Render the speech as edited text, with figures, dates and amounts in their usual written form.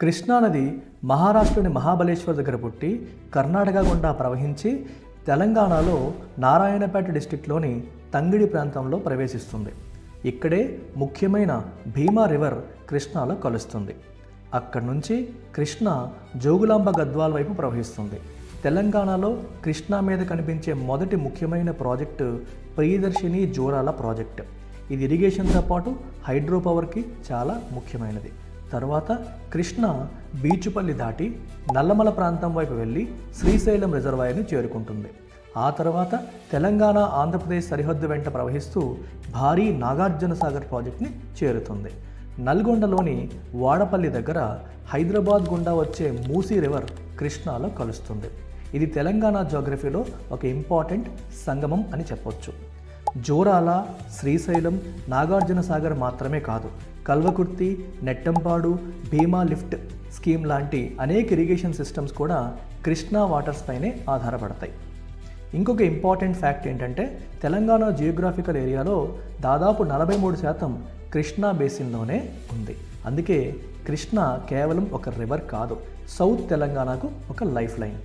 కృష్ణా నది మహారాష్ట్రలోని మహాబలేశ్వర్ దగ్గర పుట్టి కర్ణాటక గుండా ప్రవహించి తెలంగాణలో నారాయణపేట డిస్టిక్లోని తంగిడి ప్రాంతంలో ప్రవేశిస్తుంది. ఇక్కడే ముఖ్యమైన భీమా రివర్ కృష్ణాలో కలుస్తుంది. అక్కడి నుంచి కృష్ణ జోగులాంబ గద్వాల్ వైపు ప్రవహిస్తుంది. తెలంగాణలో కృష్ణా మీద కనిపించే మొదటి ముఖ్యమైన ప్రాజెక్టు ప్రియదర్శిని జోరాల ప్రాజెక్టు. ఇది ఇరిగేషన్తో పాటు హైడ్రో పవర్కి చాలా ముఖ్యమైనది. తర్వాత కృష్ణ బీచుపల్లి దాటి నల్లమల ప్రాంతం వైపు వెళ్ళి శ్రీశైలం రిజర్వాయర్ని చేరుకుంటుంది. ఆ తర్వాత తెలంగాణ ఆంధ్రప్రదేశ్ సరిహద్దు వెంట ప్రవహిస్తూ భారీ నాగార్జున సాగర్ ప్రాజెక్ట్ని చేరుతుంది. నల్గొండలోని వాడపల్లి దగ్గర హైదరాబాద్ గుండా వచ్చే మూసీ రివర్ కృష్ణాలో కలుస్తుంది. ఇది తెలంగాణ జోగ్రఫీలో ఒక ఇంపార్టెంట్ సంగమం అని చెప్పొచ్చు. జోరాల, శ్రీశైలం, నాగార్జున సాగర్ మాత్రమే కాదు, కల్వకుర్తి, నెట్టంపాడు, భీమా లిఫ్ట్ స్కీమ్ లాంటి అనేక ఇరిగేషన్ సిస్టమ్స్ కూడా కృష్ణా వాటర్స్ పైనే ఆధారపడతాయి. ఇంకొక ఇంపార్టెంట్ ఫ్యాక్ట్ ఏంటంటే తెలంగాణ జియోగ్రాఫికల్ ఏరియాలో దాదాపు 43% కృష్ణా బేసిన్లోనే ఉంది. అందుకే కృష్ణ కేవలం ఒక రివర్ కాదు, సౌత్ తెలంగాణకు ఒక లైఫ్ లైన్.